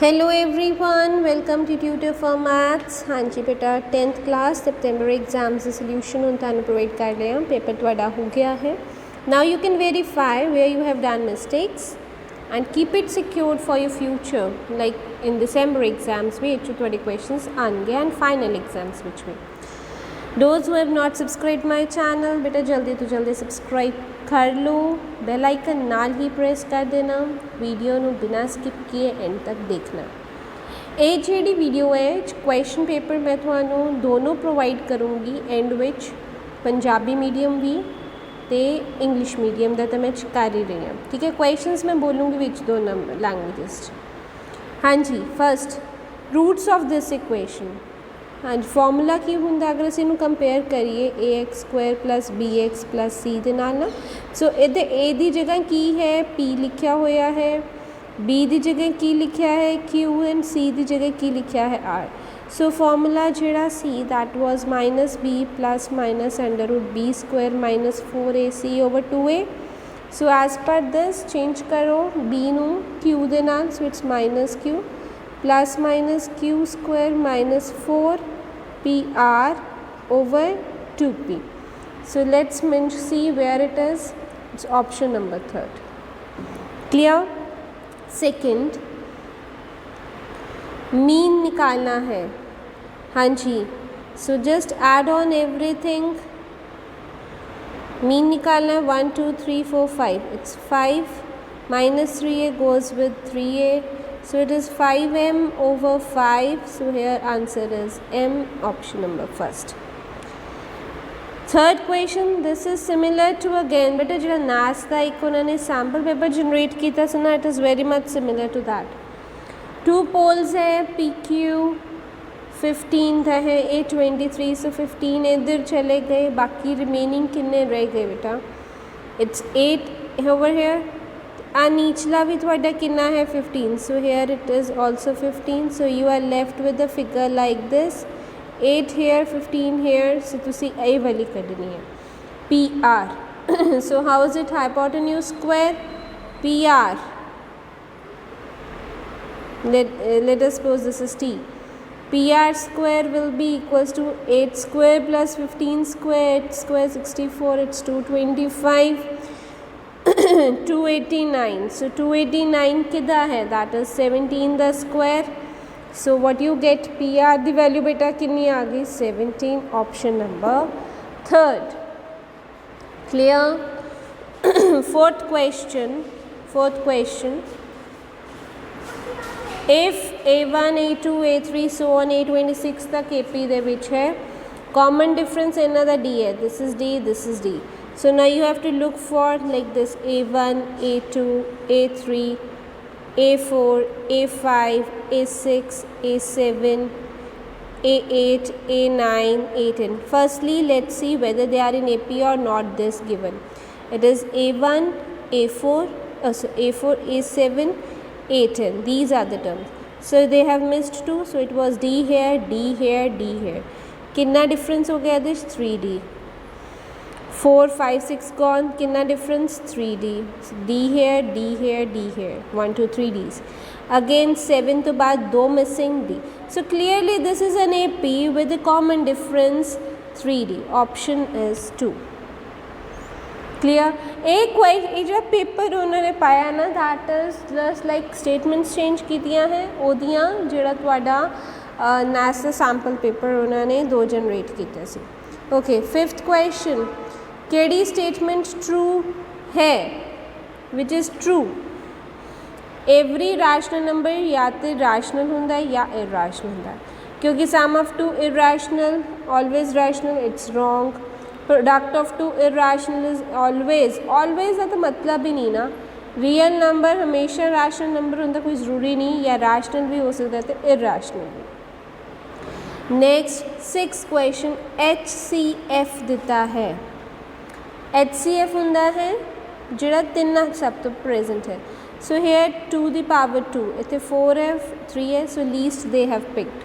Hello everyone, welcome to tutor for maths. हाँ जी बेटा, 10th क्लास सितंबर एग्जाम्स ਦਾ ਸੋਲੂਸ਼ਨ ਹੁਣ ਤੁਹਾਨੂੰ ਪ੍ਰੋਵਾਈਡ ਕਰ ਰਹੇ ਹਾਂ। ਪੇਪਰ ਤੁਹਾਡਾ ਹੋ ਗਿਆ ਹੈ। Now you can verify where you have done mistakes and keep it secured for your future. Like in ਦਸੰਬਰ ਐਗਜ਼ਾम्स ਵਿੱਚ ਤੁਹਾਡੇ ਕੁਐਸਚਨਸ ਆਉਣਗੇ ਐਂਡ ਫਾਈਨਲ ਐਗਜ਼ਾम्स ਵਿੱਚ ਵੀ। Those who have not subscribe my channel, बेटा जल्दी तो जल्दी सबसक्राइब कर लो, बैल आइकन नाल ही प्रेस कर देना, वीडियो नू बिना स्किप किए एंड तक देखना। ये जी वीडियो है क्वेश्चन पेपर मैं थानू दोनों प्रोवाइड करूँगी एंड विच पंजाबी मीडियम भी तो इंग्लिश मीडियम का तो मैं कर ही रही हाँ। ठीक है, क्वेश्चंस मैं बोलूँगी विच दो नंबर लैंग्वेजेस। हाँ जी, first roots of this equation. हाँ जी, फॉर्मूला की होंगे अगर असीं इनू कंपेयर करिए ax² + bx + c दे नाल ना। सो इधर a दी जगह की है p लिखा होया है, b दी जगह की लिखा है q एंड c दी जगह की लिखा है r। सो फॉर्मूला जिहड़ा सी that was -b + -√b² - 4ac/2a। So as per this change करो b नू q दे नाल, so it's -q + -q² - 4pr/2p। So let's see where it is. It's option number 3rd. Clear? Second, mean निकालना है। हाँ जी, so just add on everything. Mean निकालना है 1 2 3 4 5। It's 5 -3a goes with 3a. So it is 5m/5. So here answer is M, option number 1st. Third question, this is similar to again बेटा जो NAS का एक उन्होंने sample paper generate किया था ना, it is very much similar to that. 2 poles है, PQ 15 था है, A 23, so 15 इधर चले गए, बाकी रिमेनिंग कितने रह गए बेटा? It's 8 over here. नीचला भी थोड़ा कितना है 15, so here it is also 15। So you are left with the figure like this, 8 here 15 here. So तुसी ए वाली कढ़नी है P R. So how is it hypotenuse square P R, let us suppose this is t, pr square will be equals to 8² + 15², 8² 64, it's 225, 289। so 289 किदा है, that is 17 the square। so what you get, pr the value बेटा कितनी आ गई 17, option number 3rd। clear? fourth question if a1 a2 a3 so on a26 तक ap दे विच है, common difference इन्हां दा d है, this is d, this is d। So now you have to look for like this a1 a2 a3 a4 a5 a6 a7 a8 a9 a10। firstly let's see whether they are in AP or not. This given it is a1 a4 a4 a7 a10, these are the terms। so they have missed 2, so it was d here d here d here। कितना difference हो गया this? 3d। 4 5 6 gone, कितना difference? 3d, d here d here d here, 1 2 3 d's। again 7 तो बाद 2 missing d। so clearly this is an AP with a common difference 3d, option is 2। clear? एक ये जो paper उन्होंने पाया ना, that is just like statements change कीतियां हैं ओदियां जिहड़ा तुहाडा NAS ਦਾ सैंपल पेपर उन्होंने 2 जनरेट कीते सी। ओके, 5th क्वेश्चन, केड़ी स्टेटमेंट ट्रू है? Which is true, every rational number या तो रैशनल होंदा है या इरैशनल होंदा है, क्योंकि sum of 2 irrational always rational, it's wrong. Product of 2 irrational is always का तो मतलब ही नहीं ना, रियल नंबर हमेशा रैशनल नंबर होंदा, कोई ज़रूरी नहीं, या रैशनल भी हो सकता है तो इरैशनल भी। नेक्स्ट 6th क्वेश्चन, HCF दिता है। HCF होंदा है जिहड़ा 3 सब तो प्रेजेंट है। सो हेयर 2 दी पावर 2, इत्थे 4 है 3 है, so least they have picked.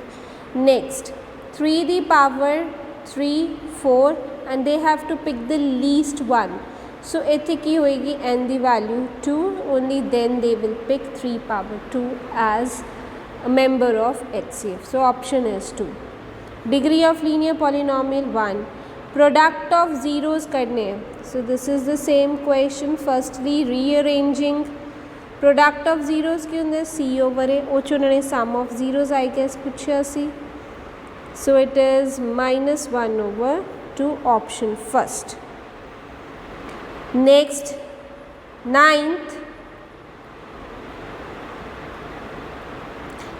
Next 3 दी power 3 4 and they have to pick the least 1। So इत्थे की होएगी n दी value 2, only then they will pick 3 power 2 as member of HCF. So option is 2. Degree of linear polynomial 1. Product of zeros करने हैं. So this is the same question. Firstly rearranging product of zeros की होंगे C over A. ਉਹ 'ਚ ਉਹਨਾਂ ਨੇ sum of zeros I guess ਪੁੱਛਿਆ ਸੀ. So it is -1 over 2 option first. Next 9th.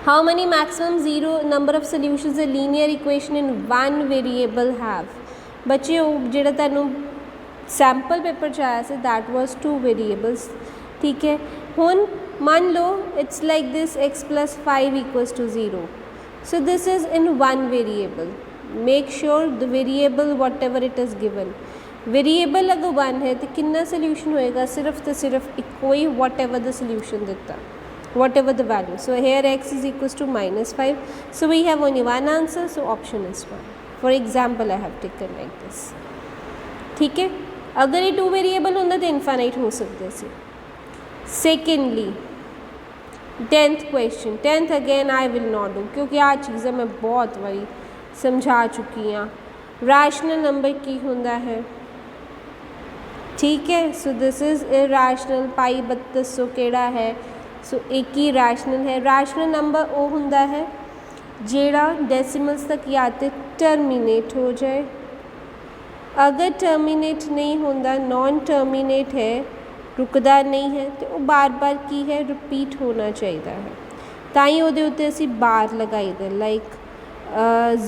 How many maximum zero number of solutions a linear equation in one variable have? बच्चे ਜਿਹੜਾ ਤੁਹਾਨੂੰ सैंपल पेपर 'ਚ ਆਇਆ ਸੀ that was 2 variables. ठीक है, ਹੁਣ मान लो it's like this x plus 5 equals to 0. So this is in one variable. Make sure the variable whatever it is given. Variable अगर 1 है तो कितना सोल्यूशन होएगा? सिर्फ तो सिर्फ इक्को ही whatever the solution देता, whatever the value. So here x is equals to -5. So we have only one answer. So option is 1. For example I have taken like this. ठीक है, अगर ये 2 वेरिएबल होंगे तो इनफाइनाइट हो सकते सी. Secondly 10th question. 10th again I will not do क्योंकि आ चीज़ें मैं बहुत बारी समझा चुकी हाँ. रैशनल नंबर की होंदा है. ठीक है, सो दिस इज़ इरैशनल. पाई 3200 केड़ा है? सो एक ही रैशनल है. रैशनल नंबर वो होंदा है जेड़ा डेसिमल्स तक या तो टर्मिनेट हो जाए. अगर टर्मिनेट नहीं होंदा, नॉन टर्मिनेट है, रुकदा नहीं है, तो वो बार बार की है रिपीट होना चाहिए है. ताई ਉਹਦੇ ਉੱਤੇ ਅਸੀਂ ਬਾਰ ਲਗਾਈ ਦਾ ਲਾਈਕ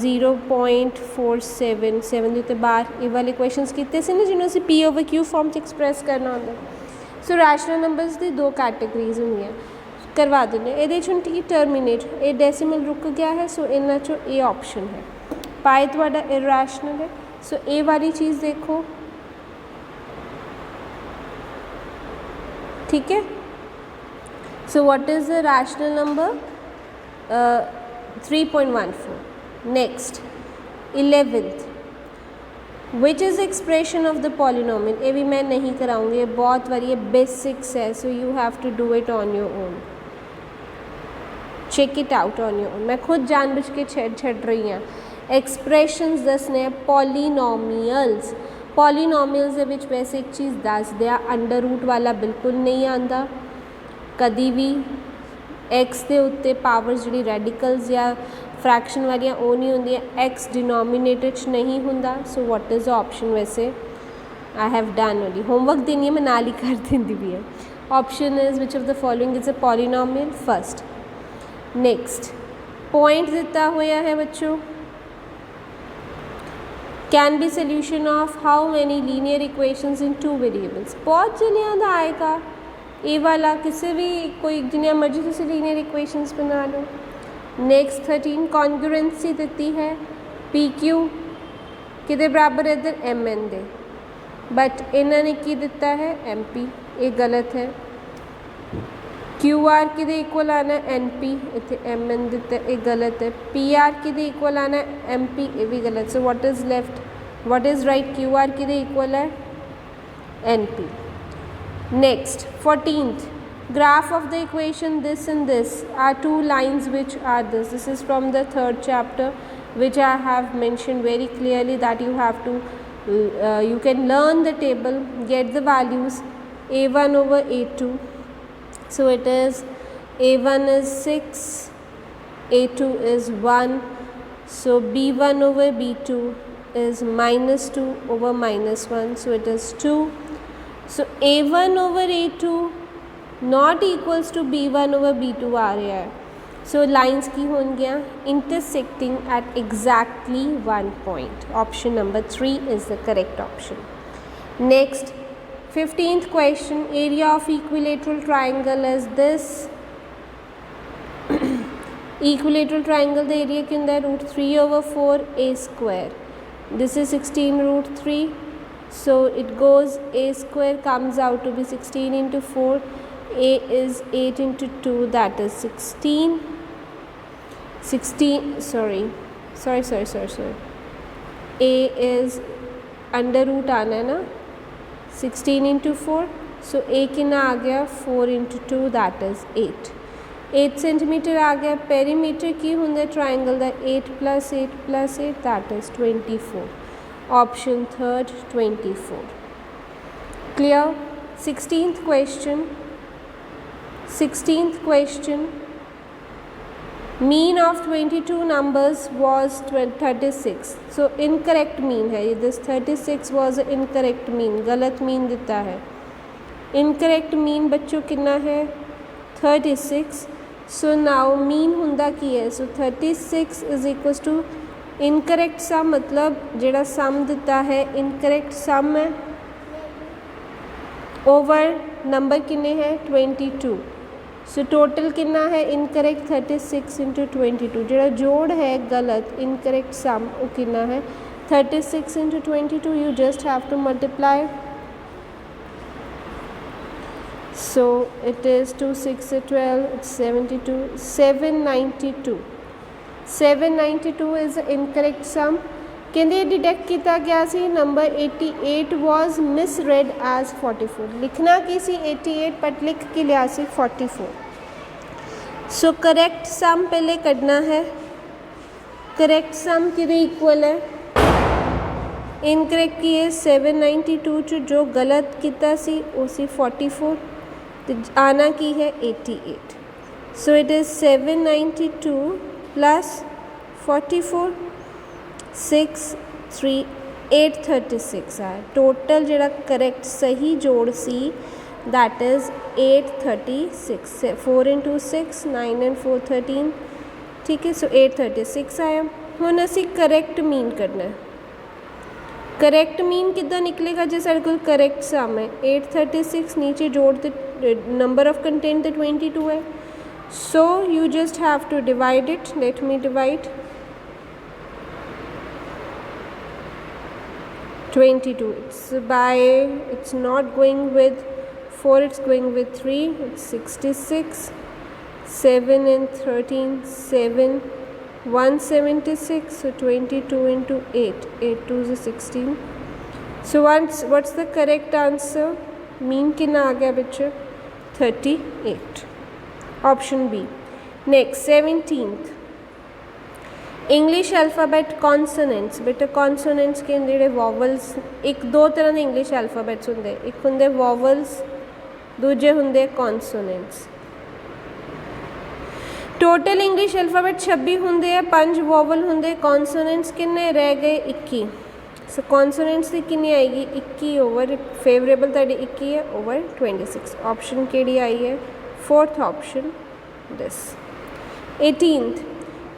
0.477 ਦੇ ਉੱਤੇ ਬਾਰ. ਇਹ ਵਾਲੇ ਕੁਐਸਚਨਸ ਕੀਤੇ ਸੀ ਨਾ ਜਿਹਨੂੰ ਅਸੀਂ P over Q ਫਾਰਮ 'ਚ ਐਕਸਪ੍ਰੈਸ ਕਰਨਾ ਹੁੰਦਾ. ਸੋ ਰੈਸ਼ਨਲ ਨੰਬਰਸ ਦੀ 2 ਕੈਟੇਗਰੀਜ਼ ਹੁੰਦੀਆਂ. ਕਰਵਾ ਦਿੰਦੇ ਇਹਦੇ 'ਚ ਹੁਣ ਠੀਕ ਟਰਮੀਨੇਟ, ਇਹ ਡੈਸੀਮਲ ਰੁਕ ਗਿਆ ਹੈ. ਸੋ ਇਹਨਾਂ 'ਚੋਂ ਇਹ ਆਪਸ਼ਨ ਹੈ. ਪਾਈ ਤੁਹਾਡਾ ਇਰੈਸ਼ਨਲ ਹੈ. सो ये वाली चीज़ देखो. ठीक है, सो what is the rational number? 3.14. Next 11th. Which is expression of the polynomial. ये भी मैं नहीं कराऊंगी, ये बहुत बारी ये बेसिक्स है. So you have to do it on your own. Check it out on your own. मैं खुद जानबूझ के छड़ रही हाँ. एक्सप्रैशनस दसने पॉलीनोमियल्स. पॉलीनोमियल्स दे विच वैसे एक चीज़ दस दिया, अंडर रूट वाला बिल्कुल नहीं आता कभी भी. एक्स के उत्ते पावर्स जी रेडिकल्स या फ्रैक्शन वाली वो नहीं होंगी. एक्स डिनोमीनेटर च नहीं होंदा. So what is the option? वैसे I have done only homework देनी है, मैं नाल ही कर देंदी भी है. Option is which of the following is a polynomial first. Next point दिता हुआ है बच्चों. Can be solution of how many linear equations in 2 variables. बहुत जलियाँ का आएगा ये वाला. किसी भी कोई जिन्हें मर्जी तुम लीनियर इक्वेशंस बना लो. नेक्स्ट 13 कॉन्ग्रुएंसी देती है. पी क्यू कि बराबर इधर एम एन दे, बट इन्होंने की दिता है एम पी. ये गलत है. क्यू आर कि इक्वल आना एन पी, इतने एम एन दिता है, ये गलत है. पी आर कि इक्वल आना एम पी, ये भी गलत. So what is left? What is right? Q R कि इक्वल है N P. Next 14th. Graph of the equation this and this are 2 lines which are this. This is from the 3rd chapter which I have mentioned very clearly that you have to you can learn the table, get the values. A1 over A2. So it is A1 is 6, A2 is 1. So B1 over B2 is -2 over -1. So it is 2. So A1 over A2 not equals to B1 over B2 आ रहा है. So lines की होंगे intersecting at exactly 1 point. Option number 3 is the correct option. Next 15th question. Area of equilateral triangle is this. Equilateral triangle the area के अंदर √3 over 4 a square. This is 16 √3. So it goes a square comes out to be 16 into 4. A is 8 into 2, that is 16. 16 sorry. A is under root आना है ना. 16 into 4. So a कितना आ गया 4 into 2, that is 8. 8 centimetre आ गया। Perimeter की होंगे triangle का 8 + 8 + 8 that is 24। Option third 24। Clear. 16th question। 16th question, mean of 22 numbers was 36। so incorrect mean है ये, this 36 was incorrect mean, गलत mean देता है। incorrect mean बच्चों कितना है 36। so now mean हुंदा की है, so 36 is equals to incorrect sum, मतलब जेड़ा sum दिता है incorrect sum है ओवर नंबर किन्ने है 22। सो टोटल कितना है इनकरेक्ट 36 × 22, जो जोड़ है गलत इनकरेक्ट सम वो कितना है 36 × 22। You just have to multiply. So it is 2 6 12 it's 72 792। 792 is incorrect sum. कहते डिटेक्ट किया गया सी नंबर 88 वॉज मिसरेड एज 44। लिखना की सी 88 बट लिख के लिया सी 44। सो करेक्ट सम पहले कढ़ना है। करेक्ट सम कि इक्वल है इनकरेक्ट की है 792 च जो गलत किया सी उसी 44 तो आना की है 88। सो इट इज़ 792 + 44 6 3 836 है। टोटल जो करेक्ट सही जोड़ सी दैट इज़ 836। 4 × 6 9 and 4 13। ठीक है। सो 836 आया। हुण असी करेक्ट मीन करना है। करेक्ट मीन कितना निकलेगा जो सारे को करेक्ट सम है 836 नीचे जोड़ तो नंबर ऑफ कंटेंट तो 22 है। So you just have to divide it. Let me divide 22। it's not going with 4, it's going with 3, it's 66 7 and 13 7 176। so 22 × 8 8 2 is 16। so what's the correct answer? Mean कितना आ गया बच्चों 38। Option B. Next 17th English alphabet consonants. बेटा consonants के ਜਿਹੜੇ vowels एक दो तरह के इंग्लिश अल्फाबैट्स होंगे, एक होंगे वॉवल्स दूजे होंगे कॉन्सोनेंट्स। टोटल इंग्लिश अल्फाबैट 26 होंगे, 5 वॉवल होंगे। कॉन्सोनेंट्स कितने रह गए 21। सो कॉन्सोनेंट्स की कितनी आएगी 21 ओवर फेवरेबल ताड़ी 21 है ओवर 26। ऑप्शन केड़ी आई है 4th ऑप्शन दिस। 18th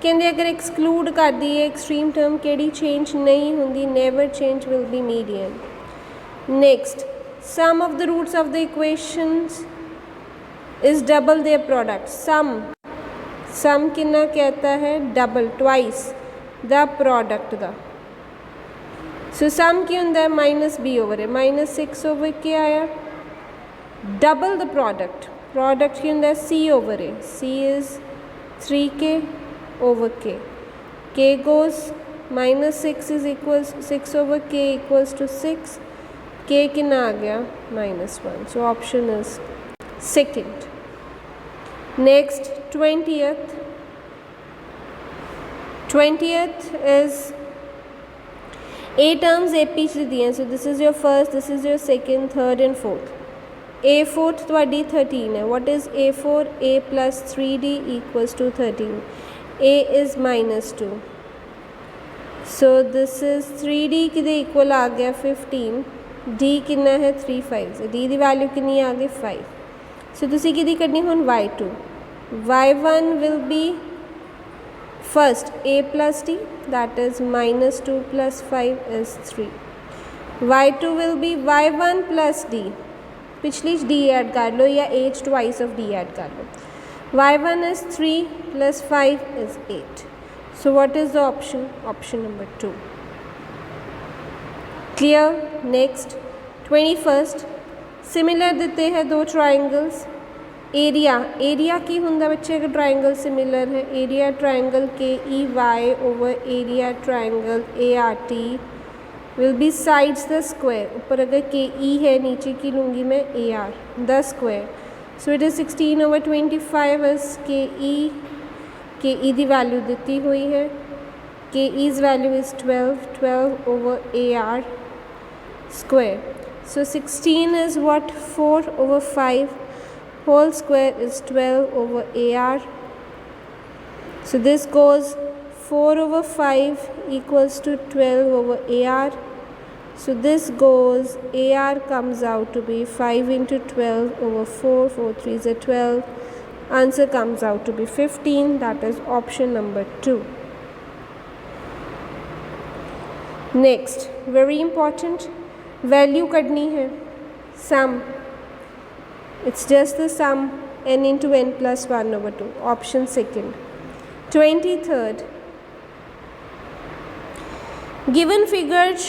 कहते अगर एक्सक्लूड कर दी है एक्सट्रीम टर्म केड़ी चेंज नहीं होंगी never change will be median. Next sum of the roots of the equations is double their product. Sum कितना कहता है डबल ट्वाइस द प्रोडक्ट दा। सो सम की होंगे -b ओवर है -6 ओवर के आया डबल द प्रोडक्ट। प्रोडक्ट की होंगे c ओवर है c is 3k over k goes -6 is equals 6 over k equals to 6। k कितना आ गया -1। so option is second। next 20th is 8 terms AP च दिए हैं। so this is your first, this is your second, third and fourth। A4 ਤੁਹਾਡੀ 13 है। what is A4? a plus 3d equals to 13। a is -2। so this is 3d किदे equal आ गया 15। d कितना है 3 5 d की वैल्यू कितनी आ गई 5। सो तुसी किदी करनी हुन y2। y1 will be first a plus d that is -2 plus 5 is 3। y2 will be y1 plus d पिछली d ऐड कर लो या h twice of d add कर लो। y1 is 3 plus 5 is 8। so what is the option? option number 2। clear। next 21st similar देते हैं दो triangles. Area की होंगे बच्चे अगर ट्राइंगल सिमिलर है area triangle KEY over area triangle ART will be sides the square. ऊपर अगर KE है नीचे की लूँगी मैं AR the square. So it is 16/25 is के ई की वैल्यू दी हुई है, के ease value is 12/AR square. So 16 is what? 4/5 whole square is 12/AR. So this goes 4/5 equals to 12/AR. So this goes, AR comes out to be 5 into 12/4, 4 3s are 12. Answer comes out to be 15. That is option number 2. Next, very important, value kadni hai, sum. It's just the sum n into n plus 1/2. Option second. 23rd, given figures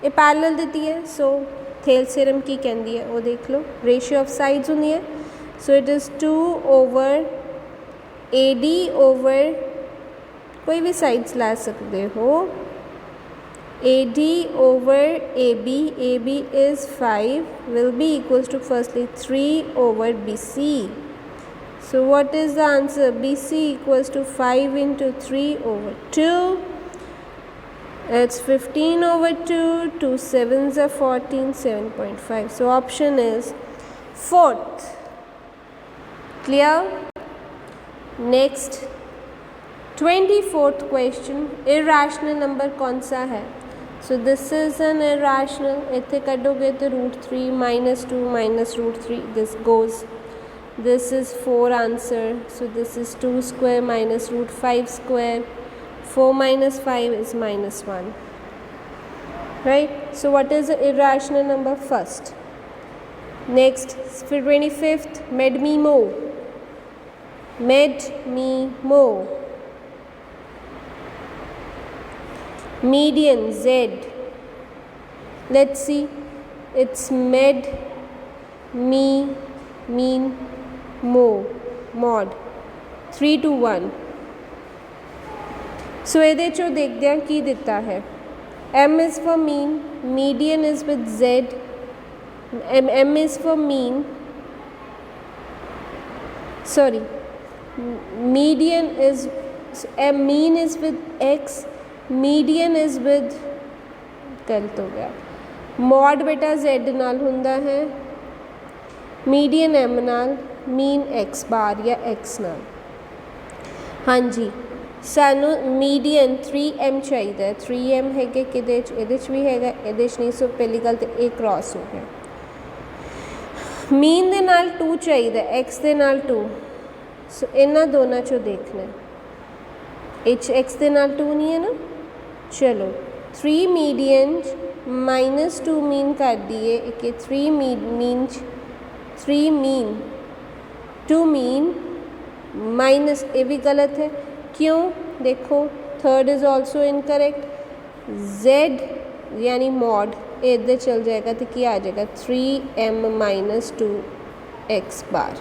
ये parallel देती है, सो Thales theorem की कहती है वो देख लो, ratio of sides होंगी है, so it is 2/AD over कोई भी साइड्स ला सकते हो, AD over AB is 5 will be equals to firstly 3/BC. So what is the answer? BC equals to 5 into 3/2. It's 15/2. 2 7s are 14, 7.5. So option is 4th. Clear? Next, 24th question, irrational number कौन सा है? So this is an irrational. इतने कटोगे तो √3 -2 -√3 this goes. This is 4 answer. So this is 2 square minus √5 square. 4 minus 5 is -1. Right? So what is the irrational number first? Next, for 25th, MED-ME-MO. MED-ME-MO. Median Z. Let's see. It's MED, me, mean, mo, mod. 3 to 1. So ਇਹਦੇ ਚੋਂ ਦੇਖਦੇ ਹਾਂ ਕੀ ਦਿੱਤਾ ਹੈ. M is for mean, median is with Z, M is for mean, sorry, median is, mean is with X, median is with, गलत हो गया, mod बेटा Z नाल हुंदा है, मीडियन M नाल, मीन X बार या X नाल. हाँ जी, सानू मीडियन 3M चाहिए. 3M है कि इहदे च भी हैगा, इहदे च नहीं. सो पहली गल तो ये क्रॉस हो गया. मीन दे नाल 2 चाहिए, X दे नाल 2. सो इन्हां दोनों चों देखना है. X दे नाल 2 नहीं है ना. चलो 3 मीडियन -2 मीन कर दिए, एक 3 मीन 3 मीन 2 मीन माइनस, ये भी गलत है. क्यों? देखो third is also incorrect. Z यानी मॉड इधर चल जाएगा तो क्या आ जाएगा? 3M - 2X bar.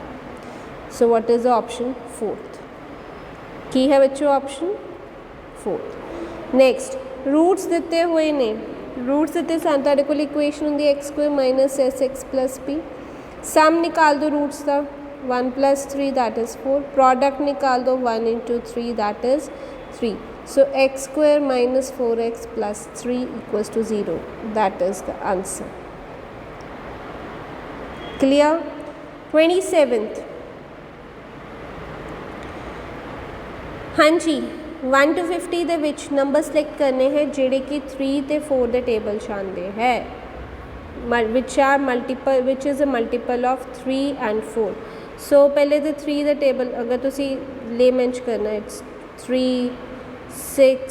So what is the option? 4th की है बच्चों, ऑप्शन 4th. नेक्स्ट, रूट्स दिते हुए ने, रूट्स दिते सन तुहाडे कोल इक्वेशन होंदी है x² - SX + P. सम निकाल दो रूट्स का, 1 + 3 दैट इज़ 4. प्रोडक्ट निकाल दो 1 × 3 that is 3. So x² - 4x + 3 = 0. That is the answer. Clear? 27th. हाँ जी, 1 to 50 ਦੇ ਵਿੱਚ ਨੰਬਰ ਸਿਲੈਕਟ ਕਰਨੇ ਹੈ ਜਿਹੜੇ ਕਿ 3 ਤੇ 4 ਦੇ ਟੇਬਲ 'ਚ ਆਉਂਦੇ ਹੈ, which are multiple, which is a multiple of 3 and 4. So पहले तो 3 ਦੇ ਟੇਬਲ अगर ਤੁਸੀਂ ਲੇਮੈਂਚ ਕਰਨਾ, it's 3 6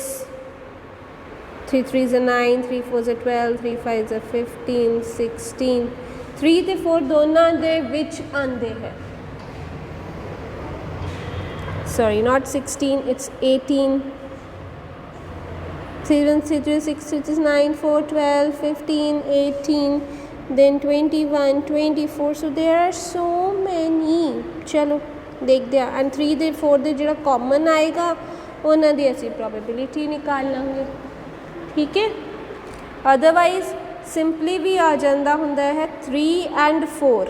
3 3s are 9, 3 4s are 12, 3 5s are 15, 16. 3 ਤੇ 4 ਦੋਨਾਂ ਦੇ ਵਿੱਚ ਆਉਂਦੇ ਹੈ. Sorry, not 16, it's 18. 7 3 3 6 6 is 9 4 12 15 18, then 21 24. So there are so many. चलो देखते हैं. एंड 3 दे 4 दे जो कॉमन आएगा उन्होंने दी असी प्रोबेबिलिटी निकाल लेंगे. ठीक है? अदरवाइज सिंपली भी आ जाता होंदा है 3 and 4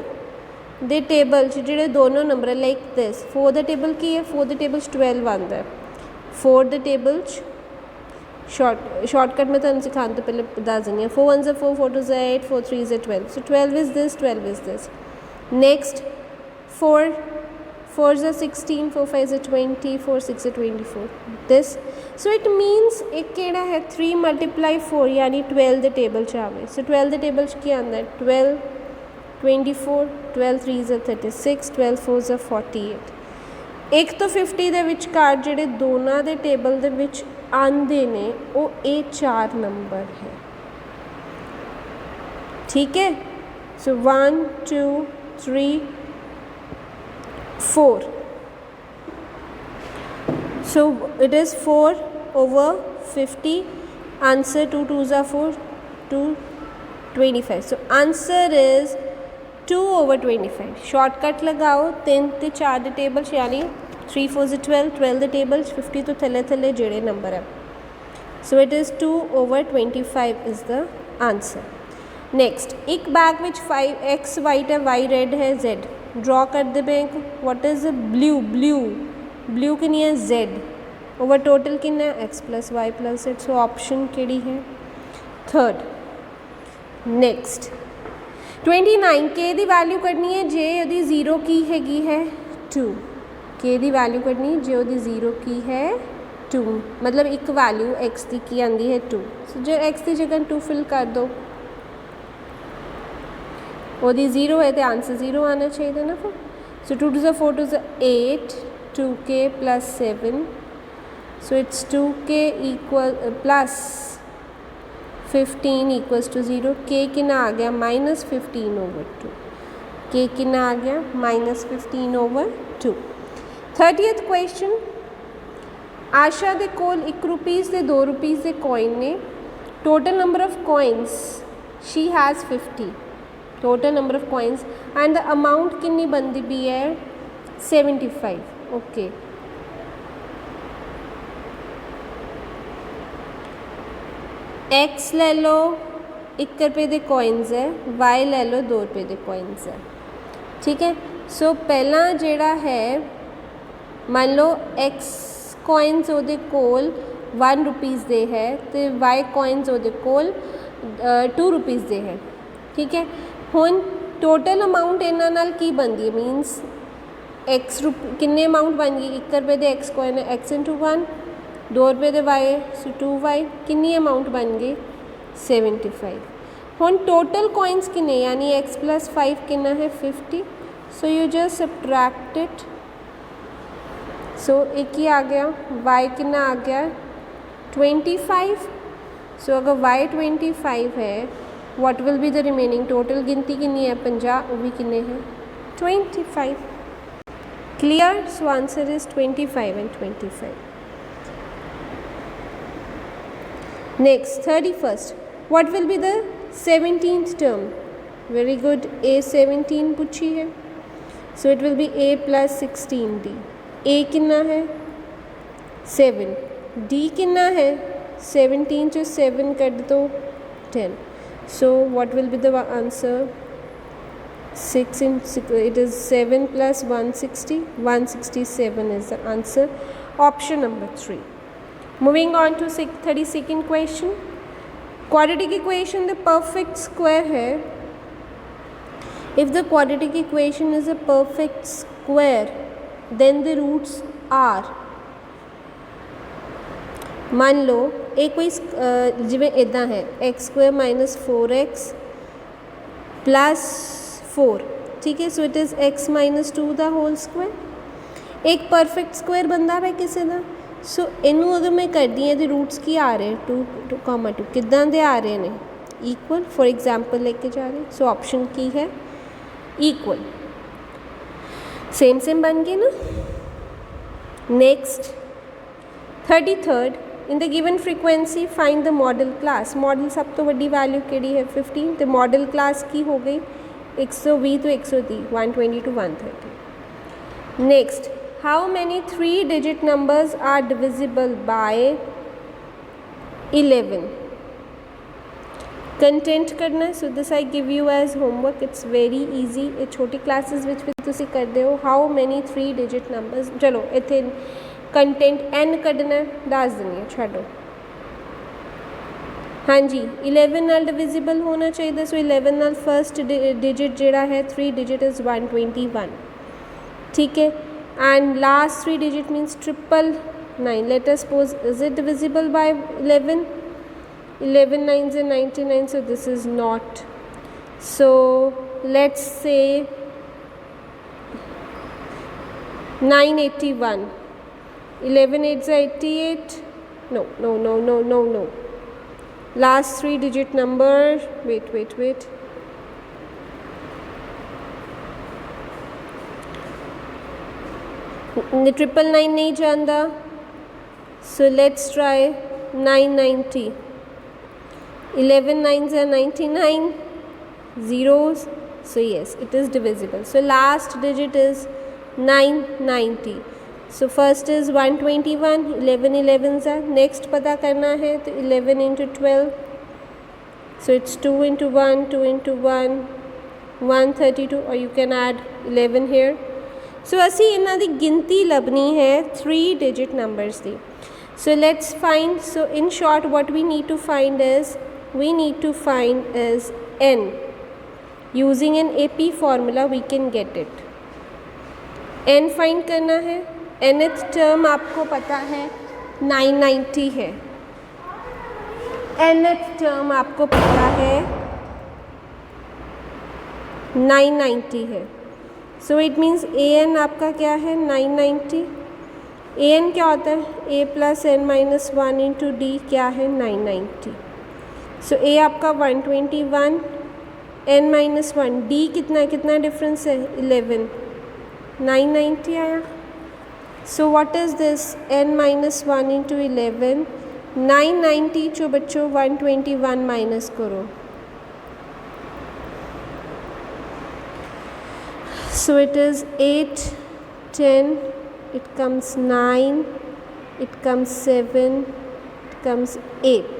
ਦੇ ਟੇਬਲ 'ਚ ਜਿਹੜੇ ਦੋਨੋਂ ਨੰਬਰ ਲਾਈਕ ਦਿਸ 4 ਦਾ ਟੇਬਲ ਕੀ ਹੈ 4 ਦੇ ਟੇਬਲ 'ਚ 12 ਆਉਂਦਾ 4 ਦੇ ਟੇਬਲ 'ਚ शॉर्टकट में तो सिखाने तो पहले दस दिनी है 4 1 4 4 2 8 4 3 12 so 12 is this next 4 4 16 4 5 20 4 6 24 this so it means एक केड़ा है 3 multiply 4 यानी 12 दे टेबल च आवे so 12 दे टेबल च क्या आंदा है 12 24 12 3 36 12 4 48 एक तो 50 ਦੇ ਵਿਚਕਾਰ ਜਿਹੜੇ ਦੋਨਾਂ ਦੇ ਟੇਬਲ ਦੇ ਵਿੱਚ ਆਂਦੇ ਨੇ ਉਹ ਇਹ 4 ਨੰਬਰ ਹੈ ਠੀਕ ਹੈ ਸੋ 1 2 3 4 so it is 4 over 50 answer 2 2s are 4 2 25 so answer is 2 over 25 shortcut लगाओ 3 ते 4 दे टेबल यानी 3 4 12 12 दे टेबल 50 तो थले थले जेड़े नंबर है so it is 2 over 25 is the answer next एक बैग विच 5 x वाइट है y रेड है z ड्रॉ कर दे bank what is blue blue blue कितनी है z ओवर टोटल कितना है x plus y plus z so option केड़ी है थर्ड नेक्स्ट 29 के दी वैल्यू करनी है जे ओदी 0 की हैगी है 2 के दी वैल्यू करनी है जे ओदी 0 की है 2 मतलब एक वैल्यू x दी की आंदी है 2 सो जो x की जगह 2 फिल कर दो ओदी 0 है तो आंसर 0 आना चाहिए ना फिर सो 2 to 4 to 8 2k plus 7 so it's 2k equal plus 15 equals to 0 k कितना आ गया -15 over 2 k कितना आ गया -15 over 2 30th क्वेश्चन आशा दे कोल 1 रुपीज़ ते 2 रुपीज़ दे कॉइन ने total number of coins she has 50 total number of coins and the amount कितनी बनती भी है 75 ओके एक्स ले लो 1 रुपये के कॉइन्स है वाई ले लो 2 रुपये के कॉइन्स है ठीक है सो पहला जेड़ा है मान लो एक्स कॉइन्स ओदे कोल 1 रुपीज़ दे है तो वाई कॉइन्स ओदे कोल 2 रुपीज़ दे है ठीक है हुण टोटल अमाउंट इन्हां नाल की बनती है मीनस एक्स किन्ने अमाउंट बन गई 1 रुपये के एक्स कॉइन है एक्स इंटू 1 2 रुपये दे वाई सो 2y कितनी अमाउंट बन गई 75 हुण टोटल कॉइन्स किन्ने यानी x plus 5 कितना है 50 सो you just subtract it so एक ही आ गया y कितना आ गया 25 सो अगर y 25 है what will be the remaining total गिनती कितनी है 50 वो भी कितने हैं 25 clear so answer is 25 and 25 Next, 31st. What will be the 17th term? Very good. A 17 पूछी है. So it will be A plus 16D. A कितना है 7. D कितना है 17 जो 7 कर दो 10. So what will be the answer? 6 in 6. It is 7 plus 160. 167 is the answer. Option number 3. Moving on to 32nd question. Quadratic equation the perfect square है. If the quadratic equation is a perfect square, then the roots are. मान लो एक कोई जिवें इदा है x square minus 4x plus 4 ठीक है so it is x minus 2 the whole square. एक परफेक्ट स्क्वायर बनता है किसी का सो इनू अगर मैं कर दी तो रूट्स की आ रहे 2 किदा दे आ रहे हैं इक्वल फॉर एग्जाम्पल लेके जा रहे सो ऑप्शन की है इक्वल सेम बन गए ना next 33rd in the given frequency find the model class model सब तो वड्डी वैल्यू केड़ी है 15 तो मॉडल क्लास की हो गई 120 तो 130 120 to 130 next How many 3-digit numbers are divisible by 11? Content करना है। So this I give you as homework, it's very easy, ये छोटी क्लासेस विच भी तुसी करदे हो। हाउ मैनी 3 डिजिट नंबर्स, चलो इत्थे कंटेंट n कढ़ना है, दस देनी है, छड्डो। हाँ जी, 11 नाल डिविजिबल होना चाहिए। सो 11 नाल फर्स्ट डिजिट जिहड़ा है 3 डिजिट इज़ 121, ठीक है। And last 3 digit means 999। Let us suppose is it divisible by 11? 11 9s are 99, so this is not. So let's say 981. 11 8s are 88. No. Last 3 digit number. Wait. The 999 नहीं जानता. So let's try 990. 11 9s are 99, zeros, so yes, it is divisible. So last digit is 990. So first is 121, 11 11s are, next पता करना है तो 11 into 12, so it's 2 into 1, 2 into 1, 132, or you can add 11 here. So असी इन्हां दी गिनती लभनी है 3 digit numbers the. So let's find, so in short what we need to find is n. Using an AP formula we can get it. n find करना है. nth term आपको पता है 990 है. nth term आपको पता है 990 है. So it means an आपका क्या है 990. an क्या होता है? a plus n minus 1 into d क्या है 990. सो ए आपका 121, n माइनस 1, d कितना डिफरेंस है 11, 990 आया. सो what is this n minus 1 into 11, 990 जो बच्चों 121 माइनस करो. सो it is 8 10, it comes 9, it comes 7, it comes 8.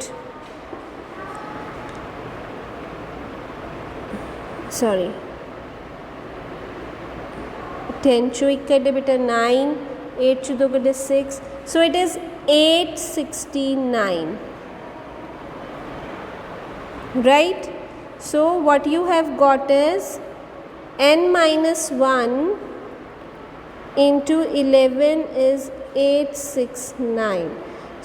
Sorry, 10 चो एक कर दे बेटा 9, 8 चो 2 कर दे 6, so it is 869, right? So what you have got is n minus 1 into 11 is 869.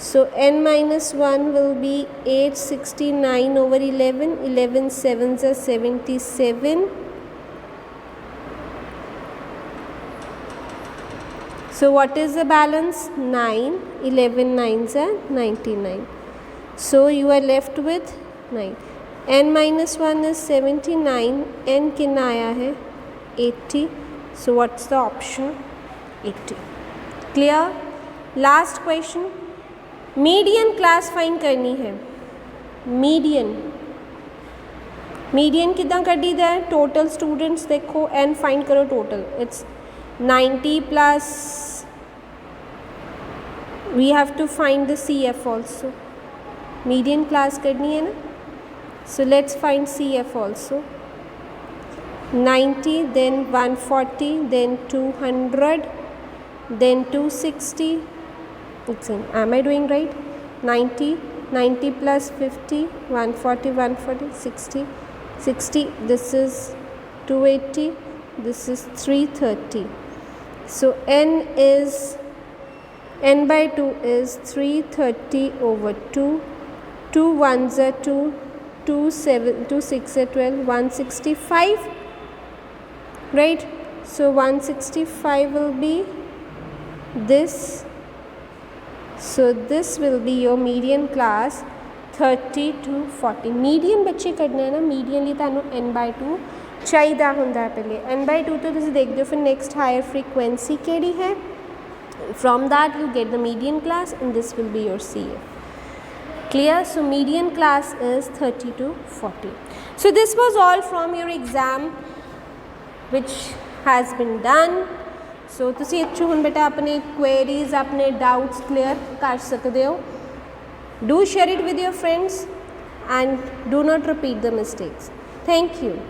So n minus 1 will be 869 over 11. 11 7s are 77. So what is the balance? 9. 11 9s are 99. So you are left with 9. n minus 1 is 79. n कितना आया है 80. So what's the option? 80. Clear? Last question. Median class find करनी है. Median कितना कढ़ी दा है? Total students देखो एन फाइंड करो total. It's 90 plus we have to find the CF also. Median class करनी है ना. So let's find CF also. 90, then 140, then 200, then 260. Am I doing right? 90 plus 50, 140, 60, 60, this is 280, this is 330. So n by 2 is 330 over 2, 2 1s are 2, 2 6 are 12, 165, right? So 165 will be this. So this will be your median class 30 to 40. Median बच्चे करना है ना. Median लिए तुहानू n/2 चाहिदा हुंदा है. पहले n/2 तो तुसीं देखदे हो. फिर नेक्स्ट हायर फ्रीक्वेंसी केड़ी है. From that you get the median class and this will be your CF. Clear? So median class is 30 to 40. So this was all from your exam which has been done. सो तुसी इत्थों हुण बेटा अपने queries अपने doubts clear कर सकते हो. Do share it with your friends and do not repeat the mistakes. Thank you.